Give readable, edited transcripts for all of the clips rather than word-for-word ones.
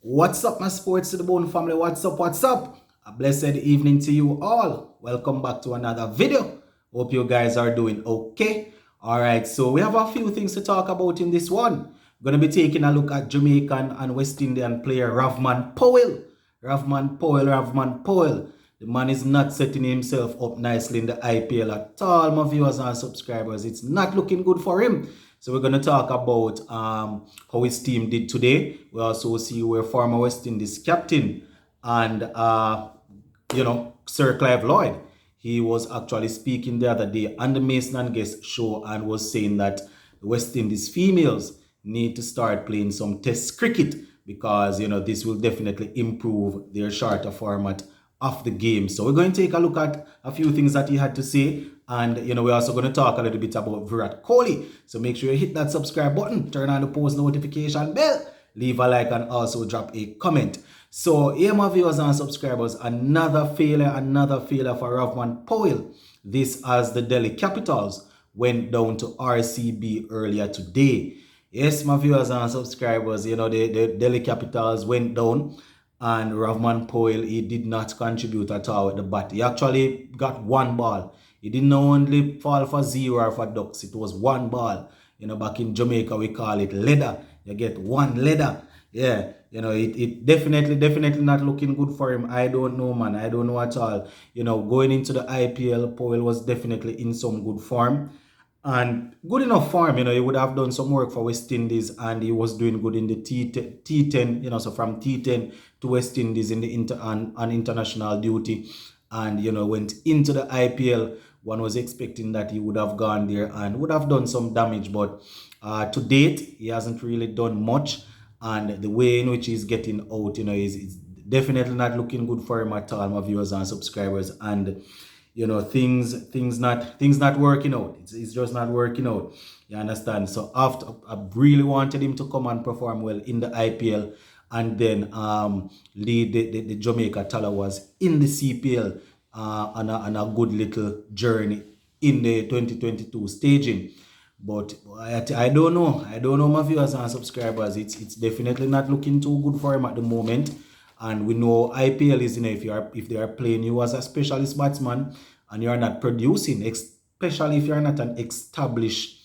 What's up, my sports to the bone family? What's up? What's up? A blessed evening to you all. Welcome back to another video. Hope you guys are doing okay. All right, so we have a few things to talk about in this one. We're going to be taking a look at Jamaican and West Indian player Rovman Powell. Rovman Powell. The man is not setting himself up nicely in the IPL at all, my viewers and subscribers. It's not looking good for him. So we're going to talk about how his team did today. We also see where former West Indies captain and, Sir Clive Lloyd, he was actually speaking the other day on the Mason and Guest show and was saying that the West Indies females need to start playing some test cricket because, this will definitely improve their shorter format of the game. So we're going to take a look at a few things that he had to say. And, we're also going to talk a little bit about Virat Kohli. So make sure you hit that subscribe button, turn on the post notification bell, leave a like, and also drop a comment. So, here, my viewers and subscribers, another failure for Rovman Powell. This as the Delhi Capitals went down to RCB earlier today. Yes, my viewers and subscribers, the Delhi Capitals went down. And Rovman Powell, he did not contribute at all with the bat. He actually got one ball. He didn't only fall for zero or for ducks. It was one ball. Back in Jamaica, we call it leather. You get one leather. Yeah, it definitely not looking good for him. I don't know, man. I don't know at all. Going into the IPL, Powell was definitely in some good form. And good enough for him, he would have done some work for West Indies and he was doing good in the T10, so from T10 to West Indies in the on international duty. And, went into the IPL. One was expecting that he would have gone there and would have done some damage. But to date, he hasn't really done much. And the way in which he's getting out, is definitely not looking good for him at all, my viewers and subscribers. And things not working out. It's just not working out. You understand? So after I really wanted him to come and perform well in the IPL and then lead the Jamaica Talawas in the CPL on a good little journey in the 2022 staging. But I don't know. I don't know, my viewers and subscribers. It's definitely not looking too good for him at the moment. And we know IPL is, if they are playing you as a specialist batsman and you're not producing, especially if you're not an established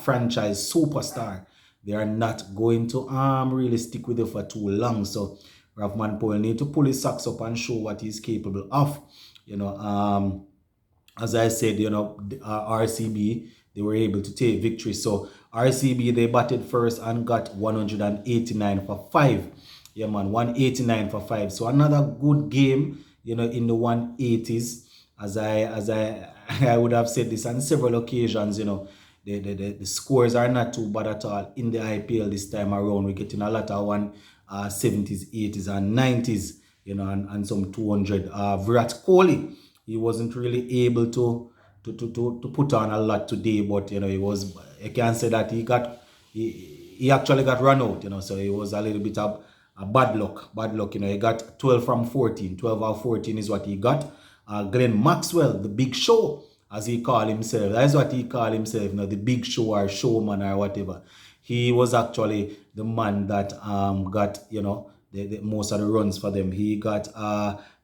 franchise superstar, they are not going to really stick with you for too long. So Rovman Powell need to pull his socks up and show what he's capable of. As I said, RCB, they were able to take victory. So RCB, they batted first and got 189 for 5. Yeah, man, 189 for 5. So another good game, in the 180s. As I would have said this on several occasions, the scores are not too bad at all in the IPL this time around. We're getting a lot of 170s, 80s, and 90s, and some 200. Virat Kohli, he wasn't really able to put on a lot today, but I can say that he actually got run out, so it was a little bit of bad luck. He got 12 from 14. 12 out of 14 is what he got. Glenn Maxwell, the big show, as he called himself. That is what he called himself, the big show or showman or whatever. He was actually the man that got, the most of the runs for them. He got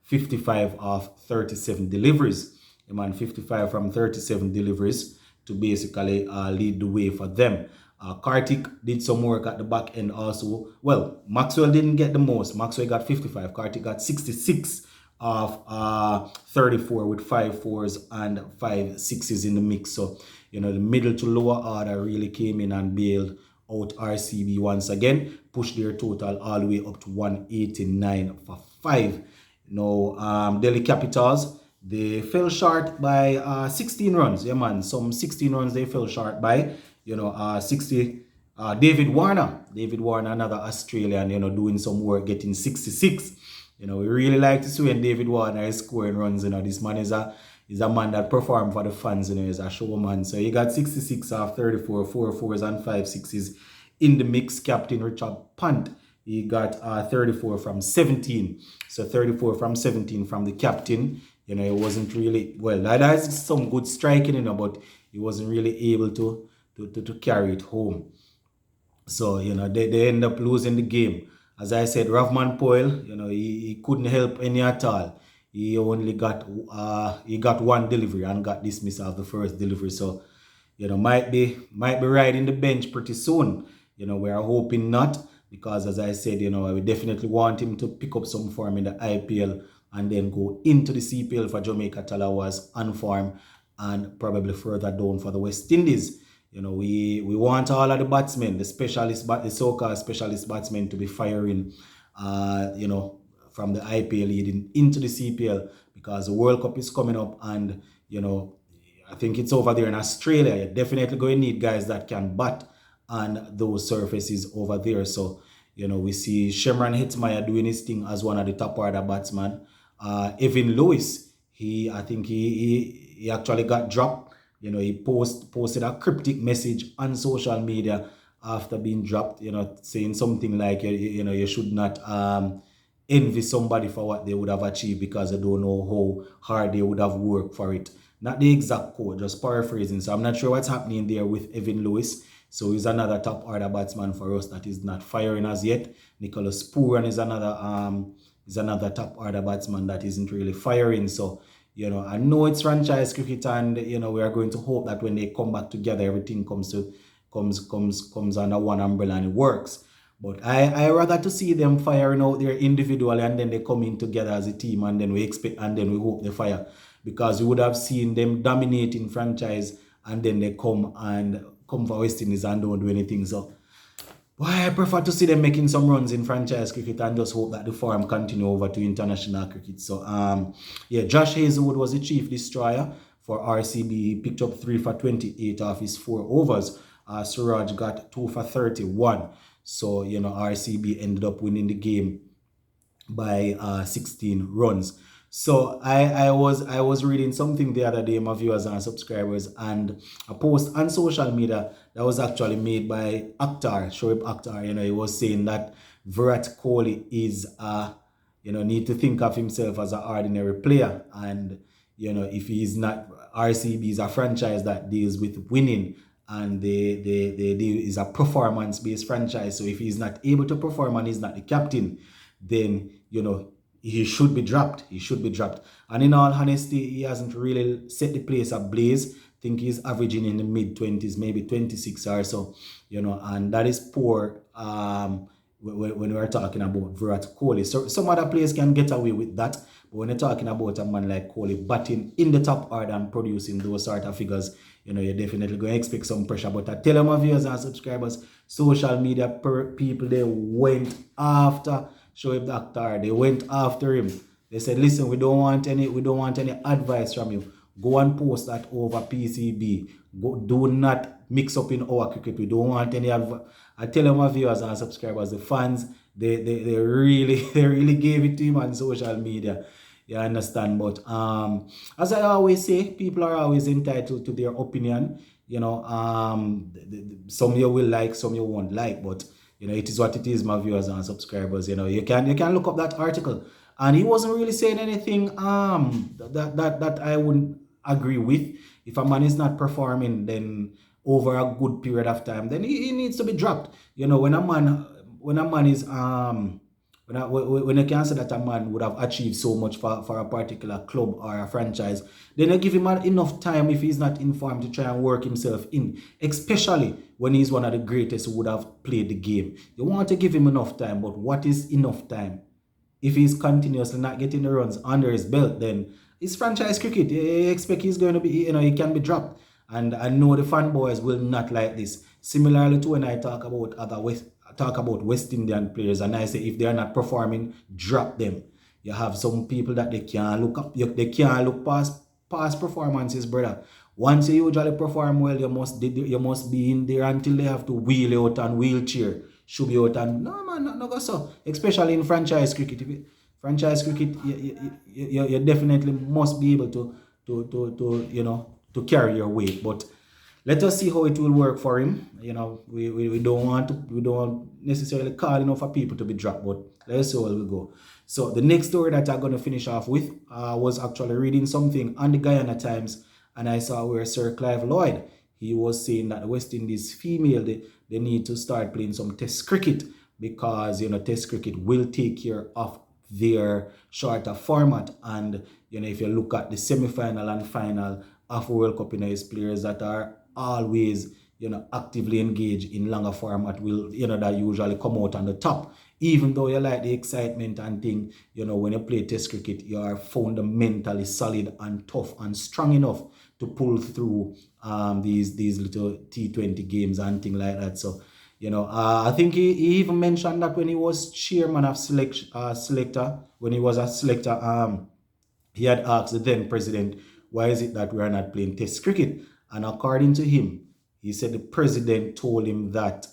55 of 37 deliveries. 55 from 37 deliveries to basically lead the way for them. Kartik did some work at the back end also. Well, Maxwell didn't get the most. Maxwell got 55. Kartik got 66 of 34 with 5 fours and 5 sixes in the mix. So, the middle to lower order really came in and bailed out RCB once again. Pushed their total all the way up to 189 for 5. Delhi Capitals, they fell short by 16 runs. Yeah, man. Some 16 runs they fell short by. 60. David Warner, another Australian, doing some work, getting 66. We really like to see when David Warner is scoring runs. This man is a man that performed for the fans. He's a showman. So he got 66 off 34, 4 fours and 5 sixes in the mix. Captain Richard Pant, he got 34 from 17. So 34 from 17 from the captain. It wasn't really, well, that is some good striking, but he wasn't really able to carry it home. So, they end up losing the game. as I said, Rovman Powell, he couldn't help any at all. He only got one delivery and got dismissed after the first delivery. So, might be riding the bench pretty soon. We are hoping not, because as I said, we definitely want him to pick up some form in the IPL and then go into the CPL for Jamaica Talawas on form, and probably further down for the West Indies. We want all of the batsmen, the so-called specialist batsmen, to be firing, from the IPL leading into the CPL, because the World Cup is coming up, and I think it's over there in Australia. You're definitely going to need guys that can bat on those surfaces over there. So, we see Shemran Hetmeyer doing his thing as one of the top order batsmen. Evan Lewis, I think he actually got dropped. He posted a cryptic message on social media after being dropped, saying something like, you should not envy somebody for what they would have achieved, because they don't know how hard they would have worked for it. Not the exact quote, just paraphrasing. So I'm not sure what's happening there with Evan Lewis. So he's another top order batsman for us that is not firing as yet. Nicholas Pooran is another top order batsman that isn't really firing. So, I know it's franchise cricket, and we are going to hope that when they come back together, everything comes under one umbrella and it works. But I rather to see them firing out there individually, and then they come in together as a team, and then we hope they fire, because we would have seen them dominating franchise, and then they come for West Indies and don't do anything. So I prefer to see them making some runs in franchise cricket, and just hope that the form continue over to international cricket. So Josh Hazelwood was the chief destroyer for RCB. He picked up 3 for 28 off his 4 overs. Suraj got 2 for 31. So, RCB ended up winning the game by 16 runs. So I was reading something the other day, my viewers and subscribers, and a post on social media that was actually made by Shoaib Akhtar. He was saying that Virat Kohli is need to think of himself as an ordinary player, and if he's not, RCB is a franchise that deals with winning, and they deal is a performance-based franchise. So if he's not able to perform and he's not the captain, then he should be dropped. And in all honesty, he hasn't really set the place ablaze. I think he's averaging in the mid-20s, maybe 26 or so, and that is poor when we're talking about Virat Kohli. So some other players can get away with that, but when you're talking about a man like Kohli batting in the top order and producing those sort of figures, you're definitely going to expect some pressure. But I tell my viewers and subscribers, social media people, they went after Shoaib Akhtar. They went after him. They said, listen, we don't want any advice from you. Go and post that over PCB. Do not mix up in our cricket. We don't want any advice. I tell my viewers and subscribers, the fans, they really gave it to him on social media. You understand? But as I always say, people are always entitled to their opinion. Some you will like, some you won't like, but it is what it is, my viewers and subscribers. You can look up that article, and he wasn't really saying anything that I wouldn't agree with. If a man is not performing, then over a good period of time, then he needs to be dropped. When a man is when you can say that a man would have achieved so much for a particular club or a franchise, then you give him enough time, if he's not informed, to try and work himself in, especially when he's one of the greatest who would have played the game. You want to give him enough time, but what is enough time? If he's continuously not getting the runs under his belt, then it's franchise cricket. You expect he's going to be, he can be dropped. And I know the fanboys will not like this. Similarly to when I talk about West Indian players, and I say if they are not performing, drop them. You have some people that they can't look up, they can't look past performances, brother. Once you usually perform well, you must be in there until they have to wheel you out and wheelchair, shove you out, and no man, not go so. Especially in franchise cricket. You definitely must be able to carry your weight. But let us see how it will work for him. We don't necessarily call for people to be dropped, but let's see how it will go. So the next story that I'm going to finish off with was actually reading something on the Guyana Times, and I saw where Sir Clive Lloyd, he was saying that the West Indies female, they need to start playing some test cricket, because Test cricket will take care of their shorter format. And if you look at the semi-final and final of World Cup, it's players that are always actively engaged in longer format will that usually come out on the top. Even though you like the excitement and thing, when you play Test cricket, you are fundamentally solid and tough and strong enough to pull through these little T20 games and things like that. So I think he even mentioned that when he was chairman of selector, when he was a selector, he had asked the then president, why is it that we are not playing Test cricket? And according to him, he said the president told him that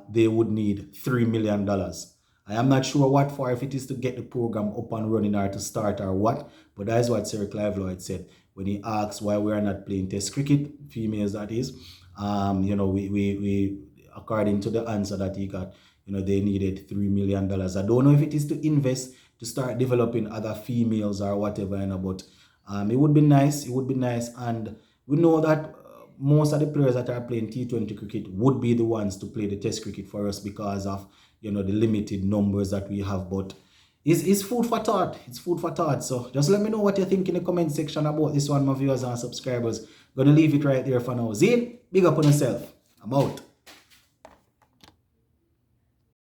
they would need $3 million. I am not sure what for, if it is to get the program up and running or to start or what, but that is what Sir Clive Lloyd said when he asked why we are not playing Test cricket, females that is. We according to the answer that he got, they needed $3 million. I don't know if it is to invest to start developing other females or whatever, but it would be nice. It would be nice, and we know that most of the players that are playing T20 cricket would be the ones to play the Test cricket for us because of the limited numbers that we have. But it's food for thought. It's food for thought. So just let me know what you think in the comment section about this one, my viewers and subscribers. Gonna leave it right there for now. Zane, big up on yourself. I'm out.